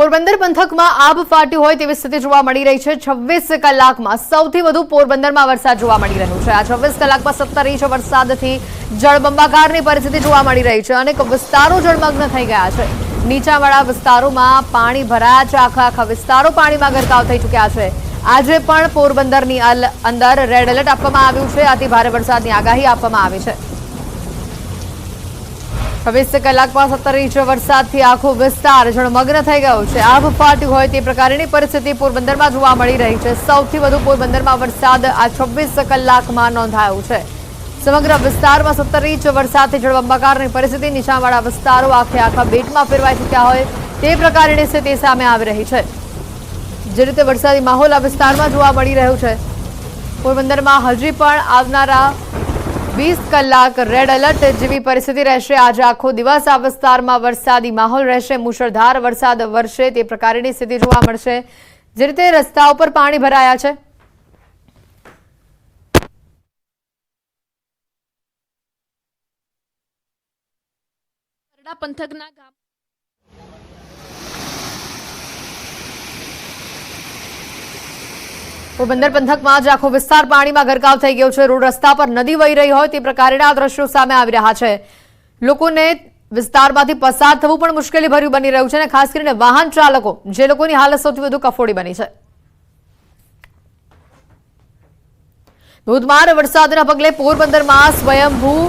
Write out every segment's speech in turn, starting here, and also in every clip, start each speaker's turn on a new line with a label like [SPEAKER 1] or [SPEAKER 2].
[SPEAKER 1] પોરબંદર પંથકમાં આબ ફાટ્યું હોય તેવી સ્થિતિ જોવા મળી રહી છે। 26 કલાકમાં સૌથી વધુ પોરબંદરમાં વરસાદ જોવા મળી રહ્યો છે। આ 26 કલાકમાં 17 ઇંચ વરસાદથી જળબંબાકારની પરિસ્થિતિ જોવા મળી રહી છે। અનેક વિસ્તારો જળમગ્ન થઈ ગયા છે। નીચાણવાળા વિસ્તારોમાં પાણી ભરાયા છે। આખા વિસ્તારો પાણીમાં ગરકાવ થઈ ચૂક્યા છે। આજે પણ પોરબંદરની અંદર રેડ એલર્ટ આપવામાં આવ્યું છે। અતિ ભારે વરસાદની આગાહી આપવામાં આવી છે। 26 કલાકમાં 17 ઇંચ વરસાદથી આખો વિસ્તાર જળમગ્ન થઈ ગયો છે। આબ ફાટ્યું હોય તે પ્રકારની પરિસ્થિતિ પોરબંદરમાં જોવા મળી રહી છે। સૌથી વધુ પોરબંદરમાં વરસાદ આ 26 કલાકમાં નોંધાયો છે। સમગ્ર વિસ્તારમાં 17 ઇંચ વરસાદથી જળબંબાકારની પરિસ્થિતિ, નીચાણવાળા વિસ્તારો આખા બેટમાં ફેરવાઈ ચૂક્યા હોય તે પ્રકારની સ્થિતિ સામે આવી રહી છે। જે રીતે વરસાદી માહોલ આ વિસ્તારમાં જોવા મળી રહ્યો છે। પોરબંદરમાં હજી પણ આવનારા 20 કલાક રેડ એલર્ટ જેવી પરિસ્થિતિ રહેશે। આજે આખો દિવસ આ વિસ્તારમાં વરસાદી માહોલ રહેશે। મુશળધાર વરસાદ વરસે તે પ્રકારની સ્થિતિ જોવા મળશે। જે રીતે રસ્તાઓ પર પાણી ભરાયા છે।
[SPEAKER 2] પંથકના ગામ
[SPEAKER 1] પોરબંદર પંથકમાં આજે આખો વિસ્તાર પાણીમાં ગરકાવ થઈ ગયો છે। રોડ રસ્તા પર નદી વહી રહી હોય તે પ્રકારના દ્રશ્યો સામે આવી રહ્યા છે। લોકોને વિસ્તારમાંથી પસાર થવું પણ મુશ્કેલી ભર્યું બની રહ્યું છે અને ખાસ કરીને વાહન ચાલકો, જે લોકોની હાલત સૌથી વધુ કફોડી બની છે। ધોધમાર વરસાદના પગલે પોરબંદરમાં સ્વયંભૂ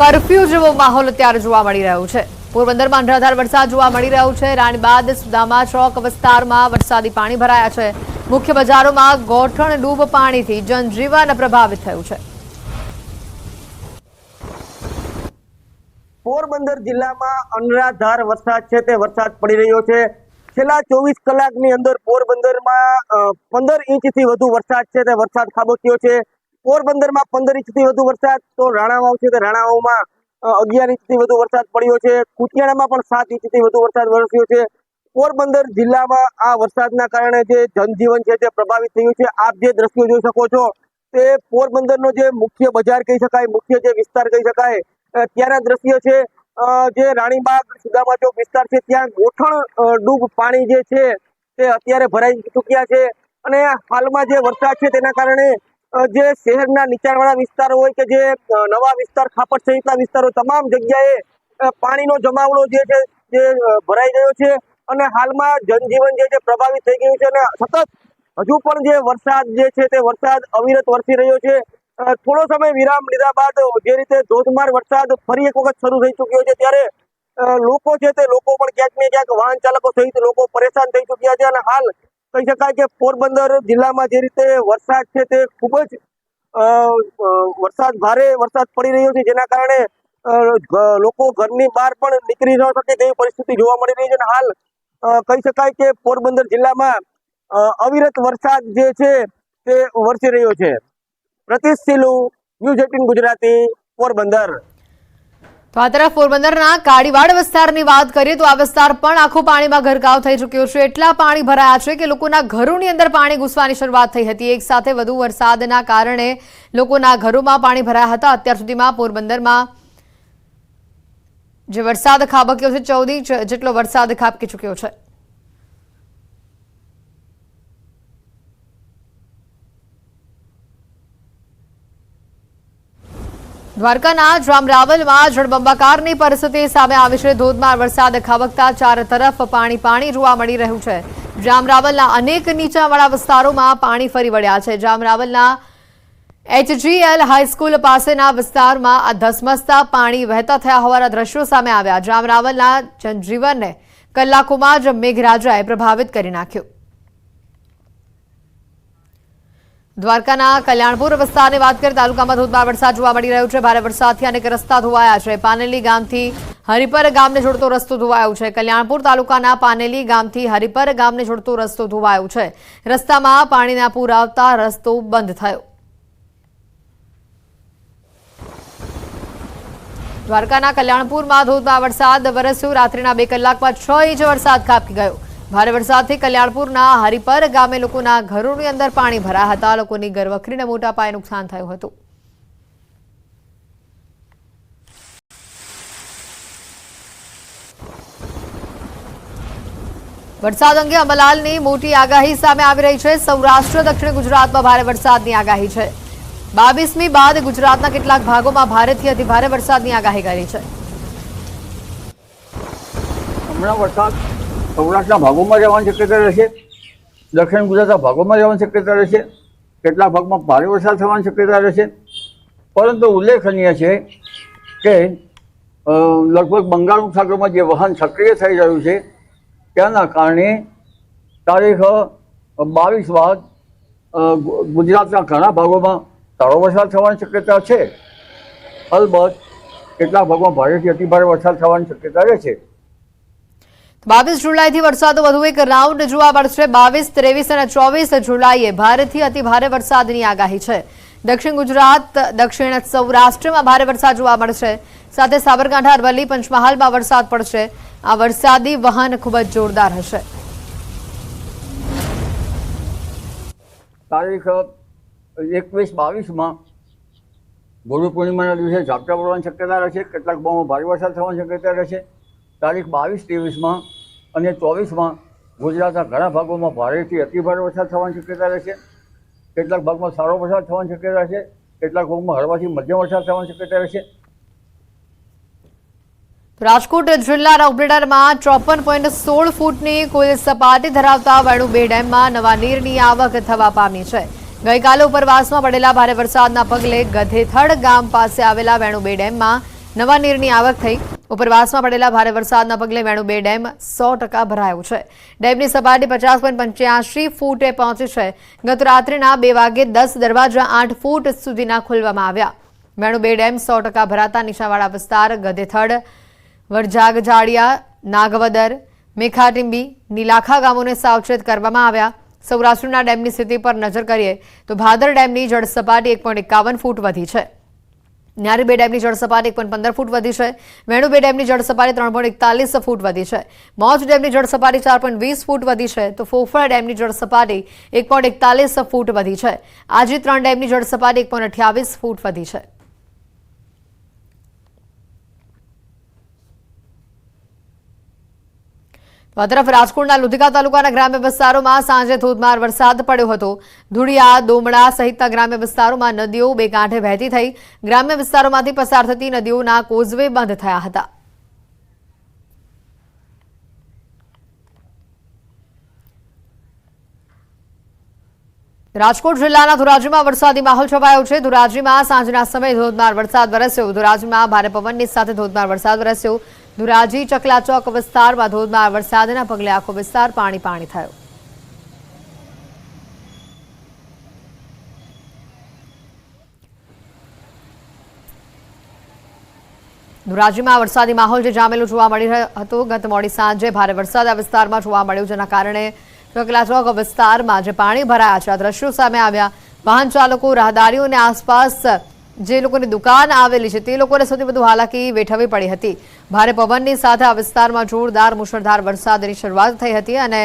[SPEAKER 1] કર્ફ્યુ જેવો માહોલ અત્યારે જોવા મળી રહ્યો છે। પોરબંદરમાં અનરાધાર વરસાદ જોવા મળી રહ્યો છે। રાણીબાદ સુદામા ચોક વિસ્તારમાં વરસાદી પાણી ભરાયા છે। મુખ્ય બજારોમાં ગોઠણ ડૂબ પાણીથી જનજીવન પ્રભાવિત થયું છે।
[SPEAKER 3] પોરબંદર જિલ્લામાં અનરાધાર વરસાદ છે તે વરસાદ પડી રહ્યો છે। છેલ્લા 24 કલાકની અંદર પોરબંદરમાં 15 ઇંચથી વધુ વરસાદ છે તે વરસાદ ખાબક્યો છે। પોરબંદરમાં 15 ઇંચથી વધુ વરસાદ, તો રાણાવાવ છે તે રાણાવાવમાં 11 ઇંચથી વધુ વરસાદ પડ્યો છે। કુતિયાણામાં પણ 7 ઇંચથી વધુ વરસાદ વરસ્યો છે। પોરબંદર જિલ્લામાં આ વરસાદના કારણે જે જનજીવન છે તે પ્રભાવિત થયું છે। આપ જે દ્રશ્યો જોઈ શકો છો તે પોરબંદરનો જે મુખ્ય બજાર કહી શકાય, મુખ્ય જે વિસ્તાર કહી શકાય ત્યાંના દ્રશ્ય છે। જે રાણીબાગ સુદામા ચોક વિસ્તાર છે ત્યાં ગોઠણ ડૂબ પાણી જે છે તે અત્યારે ભરાઈ ચૂક્યા છે। અને હાલમાં જે વરસાદ છે તેના કારણે જે શહેરના નીચાણવાળા વિસ્તારો હોય કે જે નવા વિસ્તાર, ખાપટ સહિતના વિસ્તારો, તમામ જગ્યાએ પાણીનો જમાવડો જે છે જે ભરાઈ ગયો છે અને હાલમાં જનજીવન જે છે પ્રભાવિત થઈ ગયું છે। અને સતત હજુ પણ જે વરસાદ જે છે તે વરસાદ અવિરત વરસી રહ્યો છે। થોડો સમય વિરામ લીધા બાદ જે રીતે ધોધમાર વરસાદ ફરી એક વખત શરૂ થઈ ચુક્યો છે ત્યારે લોકો છે તે લોકો પણ ક્યાંક ને ક્યાંક વાહન ચાલકો સહિત લોકો પરેશાન થઈ ચુક્યા છે। અને હાલ કહી શકાય કે પોરબંદર જિલ્લામાં જે રીતે વરસાદ છે તે ખૂબ જ ભારે વરસાદ પડી રહ્યો છે, જેના કારણે લોકો ઘરની બહાર પણ નીકળી ન શકે તેવી પરિસ્થિતિ જોવા મળી રહી છે। અને હાલ કહી શકાય કે પોરબંદર જિલ્લામાં અવિરત વરસાદ જે છે તે વરસી રહ્યો છે। પ્રતિશ સિલુ, ન્યૂઝ 18 ગુજરાતી, પોરબંદર।
[SPEAKER 1] તો આ તરફ પોરબંદરના કાળીવાડ વિસ્તારની વાત કરીએ તો આ વિસ્તાર પણ આખો પાણીમાં ગરકાવ થઈ ચૂક્યો છે। એટલા પાણી ભરાયા છે કે લોકોના ઘરોની અંદર પાણી ઘૂસવાની શરૂઆત થઈ હતી। એક સાથે વધુ વરસાદના કારણે લોકોના ઘરોમાં પાણી ભરાયા હતા। અત્યાર સુધીમાં પોરબંદરમાં જે વરસાદ ખાબક્યો છે 14 ઇંચ જેટલો વરસાદ ખાબકી ચૂક્યો છે। દ્વારકાના જામરાવલમાં જળબંબાકારની પરિસ્થિતિ સામે આવી છે। ધોધમાર વરસાદ ખાબકતા ચારે તરફ પાણી જોવા મળી રહ્યું છે। જામરાવલના અનેક નીચાણવાળા વિસ્તારોમાં પાણી ફરી વળ્યા છે। જામરાવલના HGL હાઈસ્કૂલ પાસેના વિસ્તારમાં આ ધસમસતા પાણી વહેતા થયા હોવાના દ્રશ્યો સામે આવ્યા। જામરાવલના જનજીવનને કલાકોમાં જ મેઘરાજાએ પ્રભાવિત કરી નાખ્યું। દ્વારકાના કલ્યાણપુર વિસ્તારની વાત કરીએ તાલુકામાં ધોધમાર વરસાદ જોવા મળી રહ્યો છે। ભારે વરસાદથી અનેક રસ્તા ધોવાયા છે। પાનેલી ગામથી હરિપર ગામને જોડતો રસ્તો ધોવાયો છે। કલ્યાણપુર તાલુકાના પાનેલી ગામથી હરિપર ગામને જોડતો રસ્તો ધોવાયો છે। રસ્તામાં પાણીના પૂર આવતા રસ્તો બંધ થયો। દ્વારકાના કલ્યાણપુરમાં ધોધમાર વરસાદ વરસ્યો। રાત્રિના 2 કલાકમાં 6 ઇંચ વરસાદ ખાબકી ગયો। ભારે વરસાદથી કલ્યાણપુરના હરિપર ગામે લોકોના ઘરોની અંદર પાણી ભરાયા હતા। લોકોની ઘરવખરીને મોટા પાયે નુકસાન થયું હતું। વરસાદ અંગે અંબાલાલની મોટી આગાહી સામે આવી રહી છે। સૌરાષ્ટ્ર દક્ષિણ ગુજરાતમાં ભારે વરસાદની આગાહી છે। 22મી બાદ ગુજરાતના કેટલાક ભાગોમાં ભારેથી અતિભારે વરસાદની આગાહી કરી છે।
[SPEAKER 2] હમણાં વરસાદ સૌરાષ્ટ્રના ભાગોમાં રહેવાની શક્યતા રહેશે, દક્ષિણ ગુજરાતના ભાગોમાં રહેવાની શક્યતા રહેશે, કેટલાક ભાગમાં ભારે વરસાદ થવાની શક્યતા રહેશે। પરંતુ ઉલ્લેખનીય છે કે લગભગ બંગાળ ઉપસાગરમાં જે વહન સક્રિય થઈ રહ્યું છે તેના કારણે તારીખ 22 બાદ ગુજરાતના ઘણા ભાગોમાં સારો વરસાદ થવાની શક્યતા છે। અલબત્ત કેટલાક ભાગમાં ભારેથી અતિભારે વરસાદ થવાની શક્યતા રહેશે।
[SPEAKER 1] 22 જુલાઈથી વરસાદનો વધુ એક રાઉન્ડ જોવા મળશે। 22, 23 અને 24 જુલાઈએ ભારેથી અતિભારે વરસાદની આગાહી છે। દક્ષિણ ગુજરાત, દક્ષિણ સૌરાષ્ટ્રમાં ભારે વરસાદ જોવા મળશે। સાથે સાબરકાંઠા, અરવલ્લી, પંચમહાલમાં વરસાદ પડશે। આ વરસાદી વહન ખૂબ જ જોરદાર હશે।
[SPEAKER 2] તારીખ 21-22માં ગુરુ પૂર્ણિમાના દિવસે ઝાપટા પડવાની શક્યતા રહેશે, કેટલાક ભાગમાં ભારે વરસાદ થવાની શક્યતા રહેશે। તારીખ 22-23માં અને 24માં ગુજરાતના ઘણા ભાગોમાં ભારેથી અતિભારે વરસાદ થવાની શક્યતા રહેશે, કેટલાક ભાગમાં સારો વરસાદ થવાની શક્યતા રહેશે, કેટલાક ભાગમાં હળવાથી મધ્યમ વરસાદ થવાની શક્યતા રહેશે।
[SPEAKER 1] રાજકોટ જિલ્લાના ઉપલેટામાં 54.16 ફૂટની કુલ સપાટી ધરાવતા વેણુ 2 ડેમમાં નવા નીરની આવક થવા પામી છે। ગઈકાલે ઉપરવાસમાં પડેલા ભારે વરસાદના પગલે ગધેથડ ગામ પાસે આવેલા વેણુ 2 ડેમમાં નવા નીરની આવક થઈ। ઉપરવાસમાં પડેલા ભારે વરસાદના પગલે વેણુ 2 ડેમ 100% ભરાયો છે। ડેમની સપાટી 50.85 ફૂટે પહોંચી છે। ગત રાત્રિના 2 વાગે 10 દરવાજા 8 ફૂટ સુધીના ખોલવામાં આવ્યા। વેણુ 2 ડેમ 100% ભરાતા નીચાણવાળા વિસ્તાર ગધેથડ, વરજાગ જાડિયા, નાગવદર, મેખાટીંબી, નીલાખા ગામોને સાવચેત કરવામાં આવ્યા। સૌરાષ્ટ્રના ડેમની સ્થિતિ પર નજર કરીએ તો ભાદર ડેમની જળસપાટી 1.51 ફૂટ વધી છે। ન્યારી 2 ડેમની જળસપાટી 1.15 ફૂટ વધી છે। વેણુ 2 ડેમની જળસપાટી 3.41 ફૂટ વધી છે। મોજ ડેમની જળસપાટી 4.20 ફૂટ વધી છે તો ફોફળ ડેમની જળસપાટી 1.41 ફૂટ વધી છે। આજે 3 ડેમની જળસપાટી 1.28 ફૂટ વધી છે। આ તરફ રાજકોટના લુધિકા તાલુકાના ગ્રામ્ય વિસ્તારોમાં સાંજે ધોધમાર વરસાદ પડ્યો હતો। ધુળિયા, દોમડા સહિતના ગ્રામ્ય વિસ્તારોમાં નદીઓ બે કાંઠે વહેતી થઈ। ગ્રામ્ય વિસ્તારોમાંથી પસાર થતી નદીઓના કોઝવે બંધ થયા હતા। રાજકોટ જિલ્લાના ધોરાજીમાં વરસાદી માહોલ છવાયો છે। ધોરાજીમાં સાંજના સમયે ધોધમાર વરસાદ વરસ્યો। ધોરાજીમાં ભારે પવનની સાથે ધોધમાર વરસાદ વરસ્યો। ધોરાજી ચકલા ચોક વિસ્તારમાં ધોધમાર વરસાદના પગલે આખો વિસ્તાર પાણી થયો। ધોરાજીમાં વરસાદી માહોલ જે જામેલો જોવા મળી રહ્યો હતો। ગત મોડી સાંજે ભારે વરસાદ આ વિસ્તારમાં જોવા મળ્યો, જેના કારણે ચકલા ચોક વિસ્તારમાં જે પાણી ભરાયા છે આ દ્રશ્યો સામે આવ્યા। વાહન ચાલકો, રાહદારીઓને આસપાસ જે લોકોની દુકાન આવેલી છે તે લોકોને સૌથી વધુ હાલાકી વેઠવી પડી હતી। ભારે પવનની સાથે આ વિસ્તારમાં જોરદાર મુશળધાર વરસાદની શરૂઆત થઈ હતી અને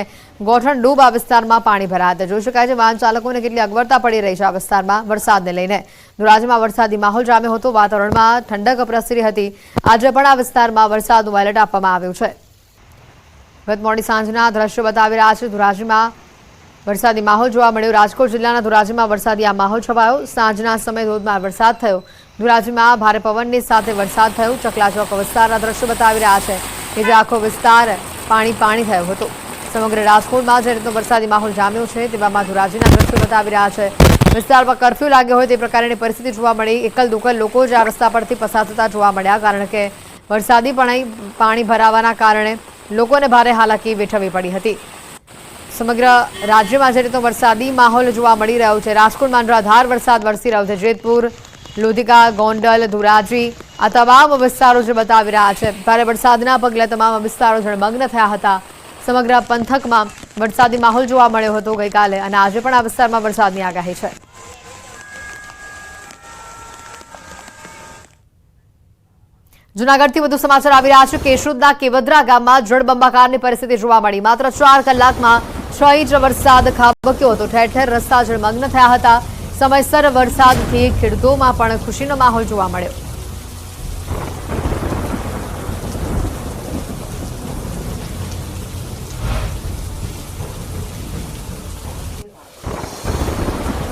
[SPEAKER 1] ગોઠણ ડૂબ આ વિસ્તારમાં પાણી ભરાયા હતા। જોઈ શકાય છે વાહન ચાલકોને કેટલી અગવડતા પડી રહી છે આ વિસ્તારમાં વરસાદને લઈને। ધોરાજીમાં વરસાદી માહોલ જામ્યો હતો, વાતાવરણમાં ઠંડક પ્રસરી હતી। આજે પણ આ વિસ્તારમાં વરસાદનું એલર્ટ આપવામાં આવ્યું છે। ગત મોડી સાંજના દ્રશ્યો બતાવી રહ્યા છે। ધોરાજીમાં વરસાદી માહોલ જોવા મળ્યો। રાજકોટ જિલ્લાના ધોરાજીમાં વરસાદી આ માહોલ છવાયો। સાંજના સમયે ધોધમાર વરસાદ થયો। ધોરાજીમાં ભારે પવનની સાથે વરસાદ થયો। ચકલા ચોક વિસ્તારના દ્રશ્યો બતાવી રહ્યા છે કે જે આખો વિસ્તાર પાણી થયો હતો। સમગ્ર રાજકોટમાં જે રીતનો વરસાદી માહોલ જામ્યો છે તેવામાં ધોરાજીના દ્રશ્યો બતાવી રહ્યા છે। વિસ્તારમાં કર્ફ્યુ લાગ્યો હોય તે પ્રકારની પરિસ્થિતિ જોવા મળી। એકલ દુકલ લોકો જ આ રસ્તા પરથી પસાર થતા જોવા મળ્યા, કારણ કે વરસાદી પાણી ભરાવાના કારણે લોકોને ભારે હાલાકી વેઠવી પડી હતી। સમગ્ર રાજ્યમાં જે રીતનો વરસાદી માહોલ જોવા મળી રહ્યો છે। રાજકોટમાં અનરાધાર વરસાદ વરસી રહ્યો છે। જેતપુર, લોધિકા, ગોંડલ, ધોરાજી આ તમામ વિસ્તારો જે બતાવી રહ્યા છે। ભારે વરસાદના પગલે તમામ વિસ્તારો જળમગ્ન થયા હતા। સમગ્ર પંથકમાં વરસાદી માહોલ જોવા મળ્યો હતો ગઈકાલે અને આજે પણ આ વિસ્તારમાં વરસાદની આગાહી છે। જૂનાગઢથી વધુ સમાચાર આવી રહ્યા છે। કેશોદના કેવદરા ગામમાં જળબંબાકારની પરિસ્થિતિ જોવા મળી। માત્ર 4 કલાકમાં 6 ઇંચ વરસાદ ખાબક્યો હતો। ઠેર ઠેર રસ્તા જળમગ્ન થયા હતા। સમયસર વરસાદથી ખેડૂતોમાં પણ ખુશીનો માહોલ જોવા મળ્યો।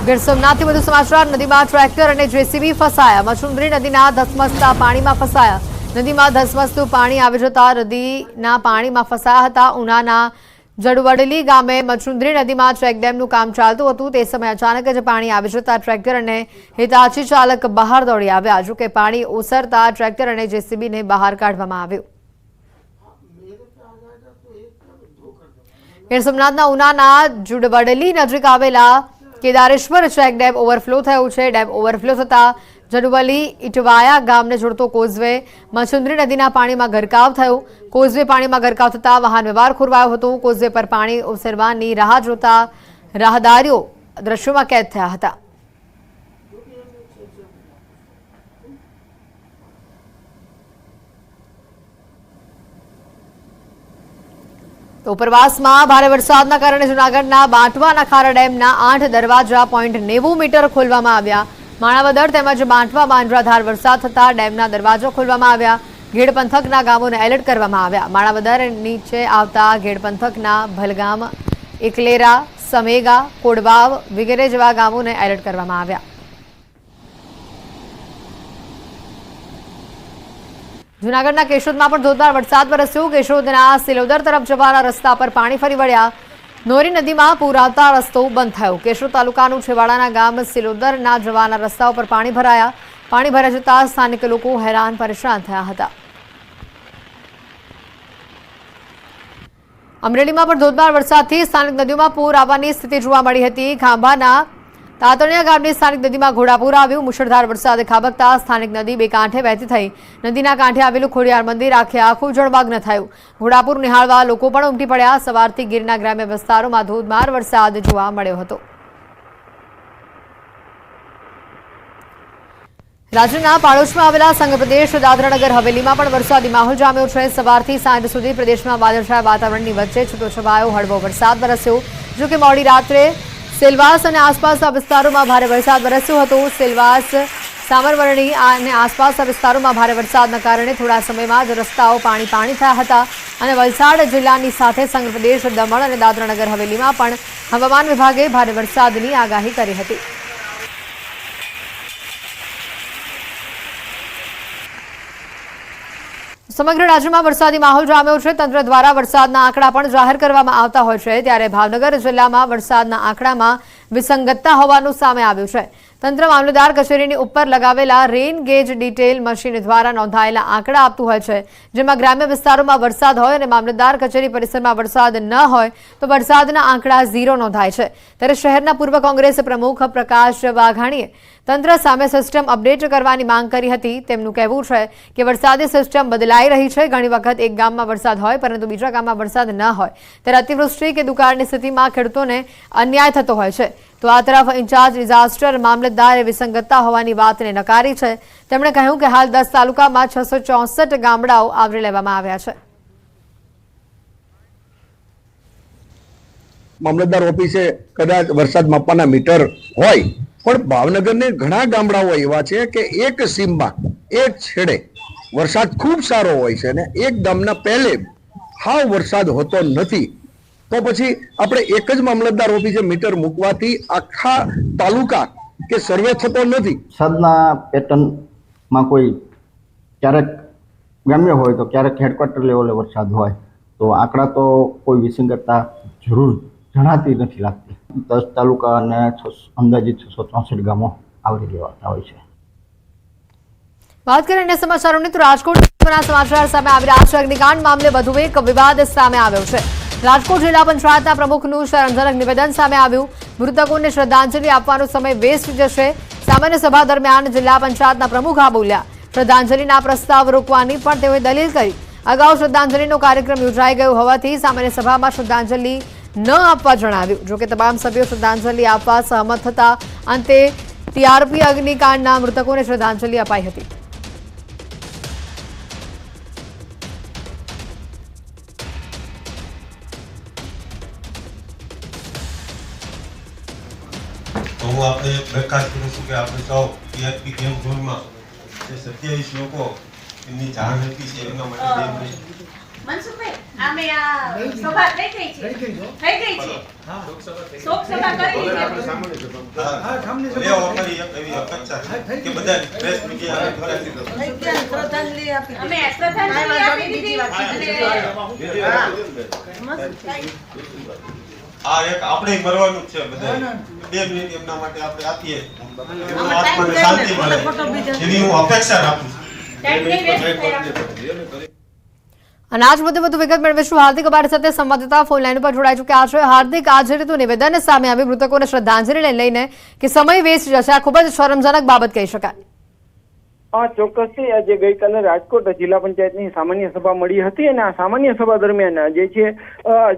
[SPEAKER 1] ગીર સોમનાથથી વધુ સમાચાર. નદીમાં ટ્રેક્ટર અને જેસીબી ફસાયા. મચુંદરી નદીના ધસમસતા પાણીમાં ફસાયા. નદીમાં ધસમસતું પાણી આવી જતા નદીના પાણીમાં ફસાયા હતા. ઉનાના જડવડલી ગામે મચુંદરી નદીમાં ચેકડેમનું કામ ચાલતું હતું. તે સમયે અચાનક જ પાણી આવી જતા ટ્રેક્ટર અને હિતાચી ચાલક બહાર દોડી આવ્યા. જો કે પાણી ઓસરતા ટ્રેક્ટર અને જેસીબીને બહાર કાઢવામાં આવ્યું. ગીર સોમનાથના ઉનાના જુડવડલી નજીક આવેલા કેદારેશ્વર ચેકડેમ ઓવરફ્લો થયું છે. ડેમ ઓવરફ્લો થતા જડવલી ઇટવાયા ગામને જોડતો કોઝવે મચુંદરી નદીના પાણીમાં ગરકાવ થયો. કોઝવે પાણીમાં ગરકાવ થતા વાહન વ્યવહાર ખોરવાયો હતો. કોઝવે પર પાણી ઓસરવાની રાહ જોતા રાહદારીઓ દ્રશ્યોમાં કેદ થયા હતા. તો ઉપરવાસમાં ભારે વરસાદના કારણે જૂનાગઢના બાંટવાના ખારા ડેમના 8 દરવાજા 0.90 મીટર ખોલવામાં આવ્યા. માણાવદર તેમજ બાંટવામાં અનરાધાર વરસાદ થતા ડેમના દરવાજા ખોલવામાં આવ્યા. ઘેડ પંથકના ગામોને એલર્ટ કરવામાં આવ્યા. માણાવદર નીચે આવતા ઘેડ પંથકના ભલગામ, એકલેરા, સમેગા, કોડવાવ વગેરે જેવા ગામોને એલર્ટ કરવામાં આવ્યા. જૂનાગઢના કેશોદમાં પણ ધોધમાર વરસાદ વરસ્યો. કેશોદના સિલોદર તરફ જવાના રસ્તા પર પાણી ફરી વળ્યા. નોરી નદીમાં પૂર આવતા રસ્તો બંધ થયો. કેશોદ તાલુકાનું છેવાડાના ગામ સિલોદરના જવાના રસ્તાઓ પર પાણી ભરાયા. પાણી ભરાઈ જતા સ્થાનિક લોકો હેરાન પરેશાન થયા હતા. અમરેલીમાં પણ ધોધમાર વરસાદથી સ્થાનિક નદીઓમાં પૂર આવવાની સ્થિતિ જોવા મળી હતી. ખાંભાના તાતણિયા ગામની સ્થાનિક નદીમાં ઘોડાપૂર આવ્યું. મુશળધાર વરસાદે ખાબકતા સ્થાનિક નદી બે કાંઠે વહેતી થઈ. નદીના કાંઠે આવેલું ખોડિયાર મંદિર આખે આખું જળમગ્ન થયું. ઘોડાપૂર નિહાળવા લોકો પણ ઉમટી પડ્યા. સવારથી ગીરના ગ્રામ્ય વિસ્તારોમાં ધોધમાર વરસાદ જોવા મળ્યો હતો. રાજ્યના પાડોશમાં આવેલા સંઘ પ્રદેશ દાદરાનગર હવેલીમાં પણ વરસાદી માહોલ જામ્યો છે. સવારથી સાંજ સુધી પ્રદેશમાં વાદળછાયા વાતાવરણની વચ્ચે છૂટોછવાયો હળવો વરસાદ વરસ્યો. જો કે મોડી રાત્રે સેલવાસ અને આસપાસના વિસ્તારોમાં ભારે વરસાદ વરસ્યો હતો. સેલવાસ, સામરવરણી અને આસપાસના વિસ્તારોમાં ભારે વરસાદના કારણે થોડા સમયમાં જ રસ્તાઓ પાણી થયા હતા. અને વલસાડ જિલ્લાની સાથે સંઘ પ્રદેશ દમણ અને દાદરાનગર હવેલીમાં પણ હવામાન વિભાગે ભારે વરસાદની આગાહી કરી હતી. સમગ્ર રાજ્યમાં વરસાદી માહોલ જામ્યો છે. તંત્ર દ્વારા વરસાદના આંકડા પણ જાહેર કરવામાં આવતા હોય છે. ત્યારે ભાવનગર જિલ્લામાં વરસાદના આંકડામાં વિસંગતતા હોવાનું સામે આવ્યું છે. તંત્ર મામલતદાર કચેરીની ઉપર લગાવેલા રેઇન ગેજ ડિટેલ મશીન દ્વારા નોંધાયેલા આંકડા આપતું હોય છે. જેમાં ગ્રામ્ય વિસ્તારોમાં વરસાદ હોય અને મામલતદાર કચેરી પરિસરમાં વરસાદ ન હોય તો વરસાદના આંકડા 0 નોંધાય છે. ત્યારે શહેરના પૂર્વ કોંગ્રેસ પ્રમુખ પ્રકાશ વાઘાણીએ તંત્ર સામે સિસ્ટમ અપડેટ કરવાની માંગ કરી હતી. તેમનું કહેવું છે કે વરસાદી સિસ્ટમ બદલાઈ રહી છે. ઘણી વખત એક ગામમાં વરસાદ હોય પરંતુ બીજા ગામમાં વરસાદ ન હોય. ત્યારે અતિવૃષ્ટિ કે દુકાળની સ્થિતિમાં ખેડૂતોને અન્યાય થતો હોય છે. તો આ તરફ ઇન્ચાર્જ ડિઝાસ્ટર મામલતદારે વિસંગતતા હોવાની વાતને નકારી છે. તેમણે કહ્યું કે હાલ 10 તાલુકામાં 664 ગામડાઓ આવરી લેવામાં આવ્યા છે.
[SPEAKER 4] મામલતદાર ઓફિસે કદાચ વરસાદ માપવાના મીટર હોય, પણ ભાવનગરને ઘણા ગામડાઓ એવા છે કે એક સીમમાં એક છેડે વરસાદ ખૂબ સારો હોય છે અને એક ગામના પહેલે હાવ વરસાદ હોતો નથી. તો પછી આપણે એક જ મામલતદાર ઓફિસે મીટર મૂકવાથી આખા તાલુકા કે સર્વે થતો નથી.
[SPEAKER 5] વરસાદના પેટર્નમાં કોઈ ક્યારેક ગ્રામ્ય હોય તો ક્યારેક હેડક્વાર્ટર લેવલે વરસાદ હોય તો આંકડા તો કોઈ વિસંગતતા જરૂર જણાતી નથી લાગતી. 10 તાલુકા અને અંદાજિત 664 ગામો આવરી લેવાતા હોય છે.
[SPEAKER 1] વાત કરીએ અન્ય સમાચારોની તો રાજકોટના સમાચાર સામે આવી રહ્યા છે. અગ્નિકાંડ મામલે વધુ એક વિવાદ સામે આવ્યો છે. રાજકોટ જિલ્લા પંચાયતના પ્રમુખનું શરમજનક નિવેદન સામે આવ્યું. મૃતકોને શ્રદ્ધાંજલિ આપવાનો સમય વેસ્ટ જશે. સામાન્ય સભા દરમિયાન જિલ્લા પંચાયતના પ્રમુખ આ બોલ્યા. શ્રદ્ધાંજલિના પ્રસ્તાવ રોકવાની પણ તેઓએ દલીલ કરી. અગાઉ શ્રદ્ધાંજલિનો કાર્યક્રમ યોજાઈ ગયો હોવાથી સામાન્ય સભામાં શ્રદ્ધાંજલિ ન આપવા જણાવ્યું. જોકે તમામ સભ્યો શ્રદ્ધાંજલિ આપવા સહમત થતા અંતે ટીઆરપી અગ્નિકાંડના મૃતકોને શ્રદ્ધાંજલિ અપાઈ હતી.
[SPEAKER 6] હું આપણે પ્રકાશ કરું છું કે આપણે સૌ ટીઆરપી ગેમ ઝોનમાં જે 27 લોકો એમની જાણ હતી છે એમના માટે મનસુખભાઈ
[SPEAKER 7] આમે આ સભા થઈ ગઈ છે શોક સભા કરી લીધી
[SPEAKER 6] લેવો કરી એવી અપેક્ષા છે કે બધા પ્રેસ મીડિયા
[SPEAKER 7] અમે શ્રદ્ધાંજલિ આપી દીધી
[SPEAKER 6] આ એક આપણે મરવાનું જ છે બધા 2 મિનિટ એમના માટે આપણે આપીએ એમનો આત્માને શાંતિ મળે એવી હું અપેક્ષા રાખું છું.
[SPEAKER 7] ટાઈમ નહીં વેસ્ટ થાય
[SPEAKER 1] અને આજ મુદ્દે વધુ વિગત મેળવીશું હાર્દિક અમારી સાથે સંવાદદાતા ફોન લાઈન પર જોડાઈ ચૂક્યા છે. હાર્દિક, આજે રીતનું નિવેદન સામે આવી મૃતકોને શ્રદ્ધાંજલિ લઈને કે સમય વેસ્ટ જશે, આ ખૂબ જ શરમજનક બાબત કહી શકાય.
[SPEAKER 3] ચોક્કસથી આજે ગઈકાલે રાજકોટ જિલ્લા પંચાયતની સામાન્ય સભા મળી હતી અને આ સામાન્ય સભા દરમિયાન જે છે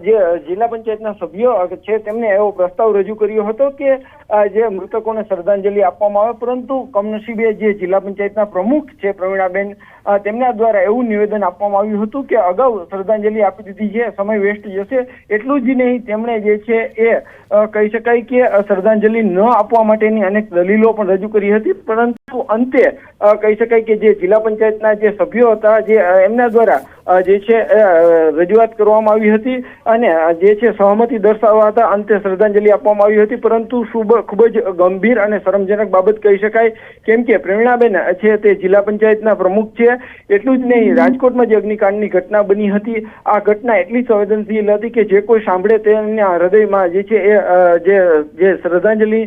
[SPEAKER 3] જે જિલ્લા પંચાયતના સભ્યો છે તેમને એવો પ્રસ્તાવ રજૂ કર્યો હતો કે જે મૃતકોને શ્રદ્ધાંજલિ આપવામાં આવે, પરંતુ કમનસીબે જે જિલ્લા પંચાયતના પ્રમુખ છે પ્રવીણાબેન તેમના દ્વારા એવું નિવેદન આપવામાં આવ્યું હતું કે અગાઉ શ્રદ્ધાંજલિ આપી દીધી છે, સમય વેસ્ટ જશે. એટલું જ નહીં, તેમણે જે છે એ કહી શકાય કે શ્રદ્ધાંજલિ ન આપવા માટેની અનેક દલીલો પણ રજૂ કરી હતી, પરંતુ અંતે કહી શકાય કે જે જિલ્લા પંચાયતના જે સભ્યો હતા જે એમના દ્વારા જે છે રજૂઆત કરવામાં આવી હતી અને જે છે સહમતિ દર્શાવવા હતા અંતે શ્રદ્ધાંજલિ આપવામાં આવી હતી, પરંતુ ખૂબ જ ગંભીર અને શરમજનક બાબત કહી શકાય, કેમ કે પ્રવીણાબેન છે તે જિલ્લા પંચાયતના પ્રમુખ છે. એટલું જ નહીં, રાજકોટમાં જે અગ્નિકાંડની ઘટના બની હતી આ ઘટના એટલી સંવેદનશીલ હતી કે જે કોઈ સાંભળે તેના હૃદયમાં જે છે એ જે શ્રદ્ધાંજલિ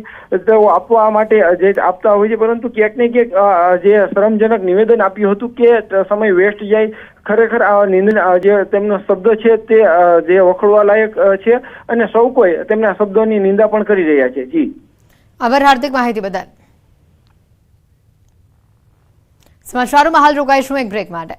[SPEAKER 3] તેઓ આપવા માટે જે આપતા હોય છે, પરંતુ ક્યાંક ને ક્યાંક જે શરમજનક નિવેદન આપ્યું હતું કે સમય વેસ્ટ જાય, ખરેખર આ નિંદા જે તેમનો શબ્દ છે તે જે વખોડવા લાયક છે અને સૌ કોઈ તેમના શબ્દોની નિંદા પણ કરી રહ્યા છે. જી
[SPEAKER 1] આભાર હાર્દિક માહિતી બદલ. સમાચારોમાં હાલ રોકાઈશું એક બ્રેક માટે.